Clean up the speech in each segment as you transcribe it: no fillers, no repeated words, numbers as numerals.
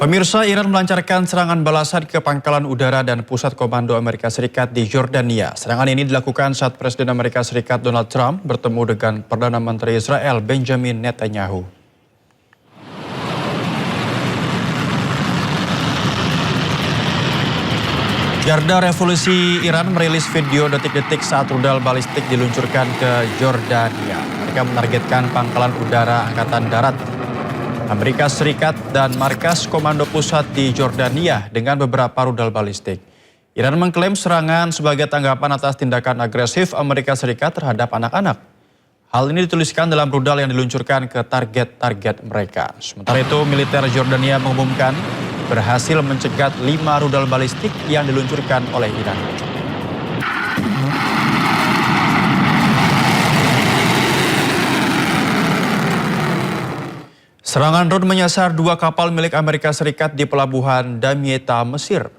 Pemirsa, Iran melancarkan serangan balasan ke pangkalan udara dan pusat komando Amerika Serikat di Yordania. Serangan ini dilakukan saat Presiden Amerika Serikat Donald Trump bertemu dengan Perdana Menteri Israel Benjamin Netanyahu. Garda Revolusi Iran merilis video detik-detik saat rudal balistik diluncurkan ke Yordania. Mereka menargetkan pangkalan udara Angkatan Darat Amerika Serikat dan markas komando pusat di Yordania dengan beberapa rudal balistik. Iran mengklaim serangan sebagai tanggapan atas tindakan agresif Amerika Serikat terhadap anak-anak. Hal ini dituliskan dalam rudal yang diluncurkan ke target-target mereka. Sementara itu, militer Yordania mengumumkan berhasil mencegat 5 rudal balistik yang diluncurkan oleh Iran. Serangan drone menyasar 2 kapal milik Amerika Serikat di pelabuhan Damietta, Mesir.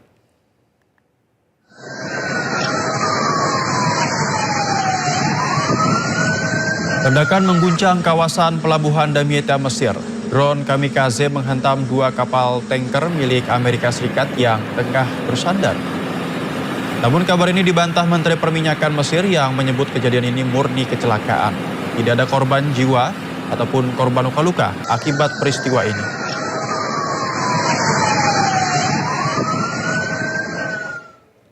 Ledakan mengguncang kawasan pelabuhan Damietta, Mesir. Drone kamikaze menghantam 2 kapal tanker milik Amerika Serikat yang tengah bersandar. Namun kabar ini dibantah Menteri Perminyakan Mesir yang menyebut kejadian ini murni kecelakaan. Tidak ada korban jiwa ataupun korban luka-luka akibat peristiwa ini.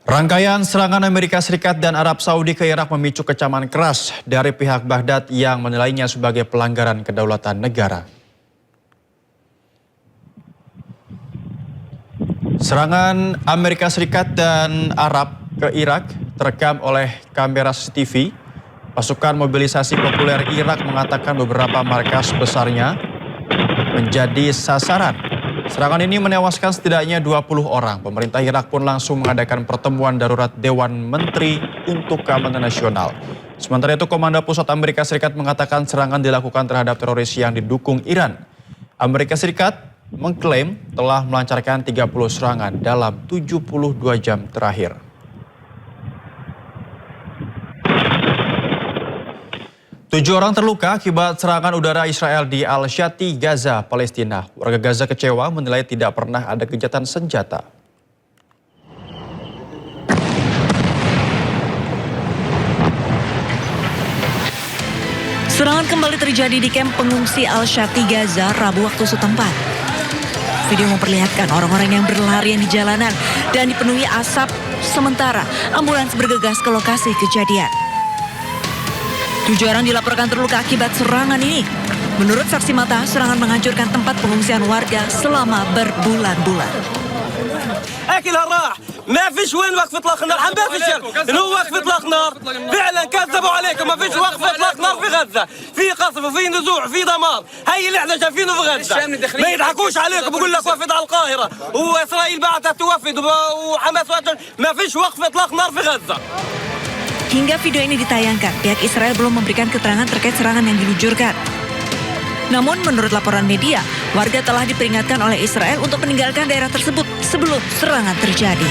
Rangkaian serangan Amerika Serikat dan Arab Saudi ke Irak memicu kecaman keras dari pihak Baghdad yang menilainya sebagai pelanggaran kedaulatan negara. Serangan Amerika Serikat dan Arab ke Irak terekam oleh kamera CCTV. Pasukan mobilisasi populer Irak mengatakan beberapa markas besarnya menjadi sasaran. Serangan ini menewaskan setidaknya 20 orang. Pemerintah Irak pun langsung mengadakan pertemuan darurat Dewan Menteri untuk Keamanan Nasional. Sementara itu, Komando Pusat Amerika Serikat mengatakan serangan dilakukan terhadap teroris yang didukung Iran. Amerika Serikat mengklaim telah melancarkan 30 serangan dalam 72 jam terakhir. Tujuh orang terluka akibat serangan udara Israel di Al-Shati, Gaza, Palestina. Warga Gaza kecewa menilai tidak pernah ada gencatan senjata. Serangan kembali terjadi di kamp pengungsi Al-Shati, Gaza, Rabu waktu setempat. Video memperlihatkan orang-orang yang berlarian di jalanan dan dipenuhi asap, sementara ambulans bergegas ke lokasi kejadian. 7 orang dilaporkan terluka akibat serangan ini. Menurut saksi mata, serangan menghancurkan tempat pengungsian warga selama berbulan-bulan. اكل راح ما فيش وين وقفه اطلاق النار عم بفشل انه وقفه اطلاق نار فعلا كذبوا عليكم ما فيش وقفه اطلاق نار في غزه في قصف وفي نزوع وفي دمار هي اللي احنا شايفينه في غزه ما يضحكوش عليكم بقول لك وفد على القاهره واسرائيل بعثت توفد وحماس ما فيش وقفه اطلاق نار في غزه. Hingga video ini ditayangkan, pihak Israel belum memberikan keterangan terkait serangan yang diluncurkan. Namun menurut laporan media, warga telah diperingatkan oleh Israel untuk meninggalkan daerah tersebut sebelum serangan terjadi.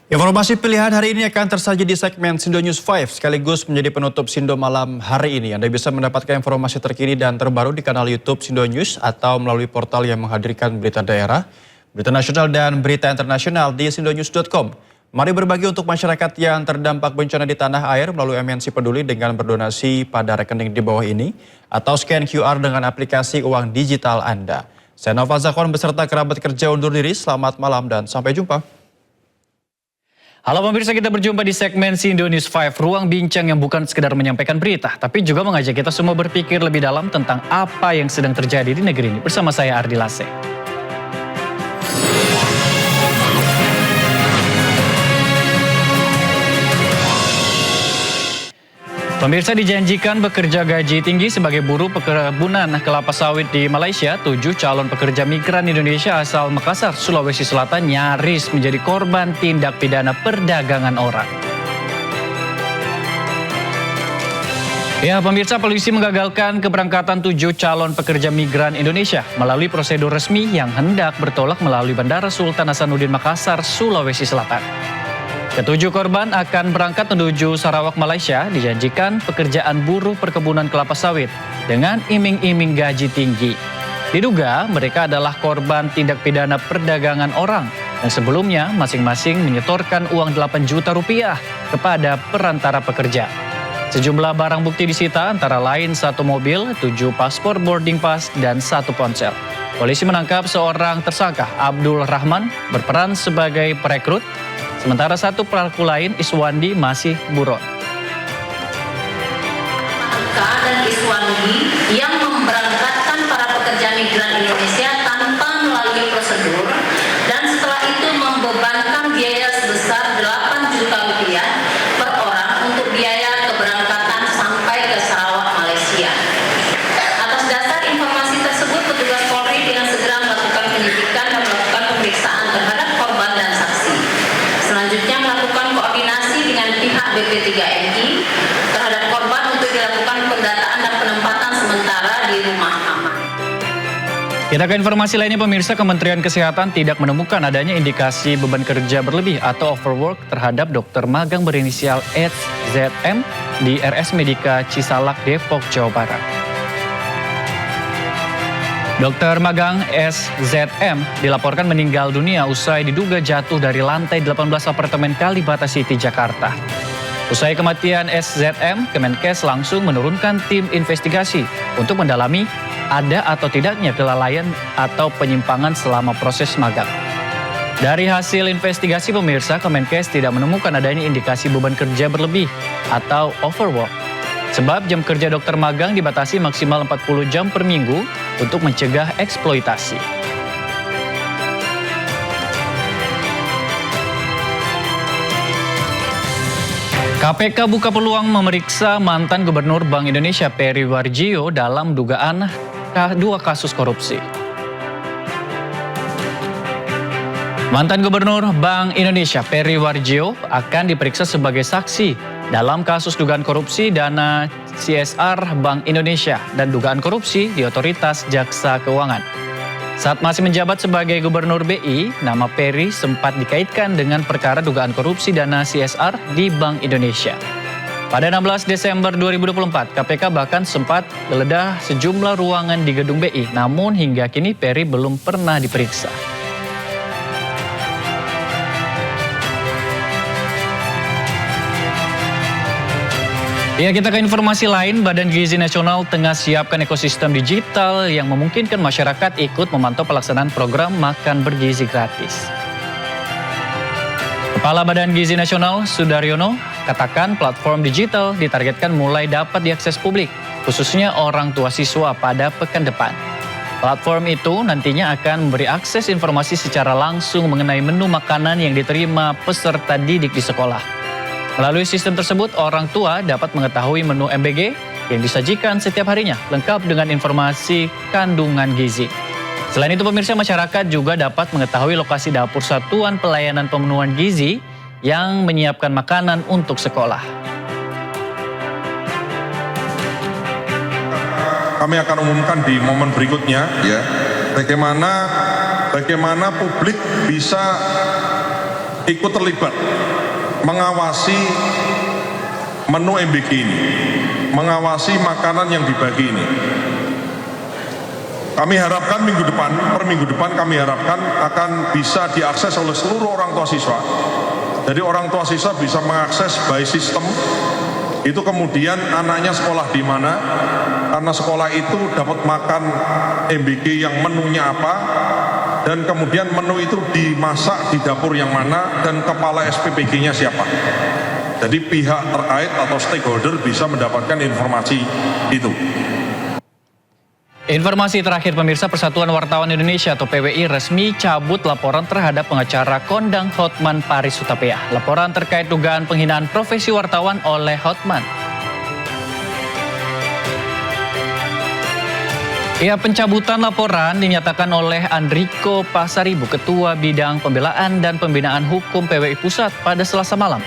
Informasi pilihan hari ini akan tersaji di segmen Sindo News 5 sekaligus menjadi penutup Sindo malam hari ini. Anda bisa mendapatkan informasi terkini dan terbaru di kanal YouTube Sindo News atau melalui portal yang menghadirkan berita daerah, berita nasional dan berita internasional di sindonews.com. Mari berbagi untuk masyarakat yang terdampak bencana di tanah air melalui MNC Peduli dengan berdonasi pada rekening di bawah ini atau scan QR dengan aplikasi uang digital Anda. Saya Nova Zakwan beserta kerabat kerja undur diri. Selamat malam dan sampai jumpa. Halo pemirsa, kita berjumpa di segmen Sindo News 5, ruang bincang yang bukan sekedar menyampaikan berita, tapi juga mengajak kita semua berpikir lebih dalam tentang apa yang sedang terjadi di negeri ini. Bersama saya Ardi Lase. Pemirsa, dijanjikan bekerja gaji tinggi sebagai buruh perkebunan kelapa sawit di Malaysia. 7 calon pekerja migran Indonesia asal Makassar, Sulawesi Selatan nyaris menjadi korban tindak pidana perdagangan orang. Ya pemirsa, polisi menggagalkan keberangkatan 7 calon pekerja migran Indonesia melalui prosedur resmi yang hendak bertolak melalui Bandara Sultan Hasanuddin Makassar, Sulawesi Selatan. Ketujuh korban akan berangkat menuju Sarawak, Malaysia, dijanjikan pekerjaan buruh perkebunan kelapa sawit. dengan iming-iming gaji tinggi. Diduga mereka adalah korban tindak pidana perdagangan orang dan sebelumnya masing-masing menyetorkan uang 8 juta rupiah kepada perantara pekerja. Sejumlah barang bukti disita antara lain 1 mobil, 7 paspor boarding pass, dan 1 ponsel. Polisi menangkap seorang tersangka, Abdul Rahman, berperan sebagai perekrut, sementara 1 pelaku lain, Iswandi, masih buron. Dan Iswandi yang memberangkatkan para pekerja migran Indonesia tanpa melalui prosedur dan setelah itu membebankan biaya sebesar 8 juta rupiah per orang untuk biaya keberangkatan sampai ke Sarawak, Malaysia. Atas dasar informasi tersebut, petugas Polri dengan segera melakukan penyidikan dan melakukan pemeriksaan terhadap korban dan saksi. Selanjutnya melakukan koordinasi dengan pihak BP3MI terhadap korban untuk dilakukan pendataan dan penempatan sementara di rumah aman. Kita ke informasi lainnya pemirsa, Kementerian Kesehatan tidak menemukan adanya indikasi beban kerja berlebih atau overwork terhadap dokter magang berinisial SZM di RS Medika Cisalak, Depok, Jawa Barat. Dokter magang SZM dilaporkan meninggal dunia usai diduga jatuh dari lantai 18 apartemen Kalibata City, Jakarta. Usai kematian SZM, Kemenkes langsung menurunkan tim investigasi untuk mendalami ada atau tidaknya kelalaian atau penyimpangan selama proses magang. Dari hasil investigasi pemirsa, Kemenkes tidak menemukan adanya indikasi beban kerja berlebih atau overwork. Sebab jam kerja dokter magang dibatasi maksimal 40 jam per minggu untuk mencegah eksploitasi. KPK buka peluang memeriksa mantan Gubernur Bank Indonesia Peri Warjio dalam dugaan 2 kasus korupsi. Mantan Gubernur Bank Indonesia Peri Warjio akan diperiksa sebagai saksi dalam kasus dugaan korupsi dana CSR Bank Indonesia dan dugaan korupsi di Otoritas Jasa Keuangan. Saat masih menjabat sebagai Gubernur BI, nama Peri sempat dikaitkan dengan perkara dugaan korupsi dana CSR di Bank Indonesia. Pada 16 Desember 2024, KPK bahkan sempat geledah sejumlah ruangan di gedung BI, namun hingga kini Peri belum pernah diperiksa. Ya, kita ke informasi lain. Badan Gizi Nasional tengah siapkan ekosistem digital yang memungkinkan masyarakat ikut memantau pelaksanaan program makan bergizi gratis. Kepala Badan Gizi Nasional Sudaryono katakan platform digital ditargetkan mulai dapat diakses publik, khususnya orang tua siswa pada pekan depan. Platform itu nantinya akan memberi akses informasi secara langsung mengenai menu makanan yang diterima peserta didik di sekolah. Melalui sistem tersebut, orang tua dapat mengetahui menu MBG yang disajikan setiap harinya, lengkap dengan informasi kandungan gizi. Selain itu, pemirsa, masyarakat juga dapat mengetahui lokasi dapur Satuan Pelayanan Pemenuhan Gizi yang menyiapkan makanan untuk sekolah. Kami akan umumkan di momen berikutnya, ya, bagaimana publik bisa ikut terlibat mengawasi menu MBG ini, mengawasi makanan yang dibagi ini. Kami harapkan per minggu depan kami harapkan akan bisa diakses oleh seluruh orang tua siswa. Jadi orang tua siswa bisa mengakses by system, itu kemudian anaknya sekolah di mana, karena sekolah itu dapat makan MBG yang menunya apa, dan kemudian menu itu dimasak di dapur yang mana dan kepala SPPG-nya siapa. Jadi pihak terkait atau stakeholder bisa mendapatkan informasi itu. Informasi terakhir pemirsa, Persatuan Wartawan Indonesia atau PWI resmi cabut laporan terhadap pengacara kondang Hotman Paris Hutapea. Laporan terkait dugaan penghinaan profesi wartawan oleh Hotman. Ya, pencabutan laporan dinyatakan oleh Andriko Pasaribu, Ketua Bidang Pembelaan dan Pembinaan Hukum PWI Pusat pada Selasa malam.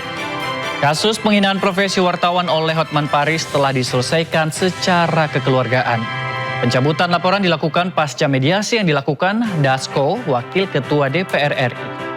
Kasus penghinaan profesi wartawan oleh Hotman Paris telah diselesaikan secara kekeluargaan. Pencabutan laporan dilakukan pasca mediasi yang dilakukan Dasko, Wakil Ketua DPR RI.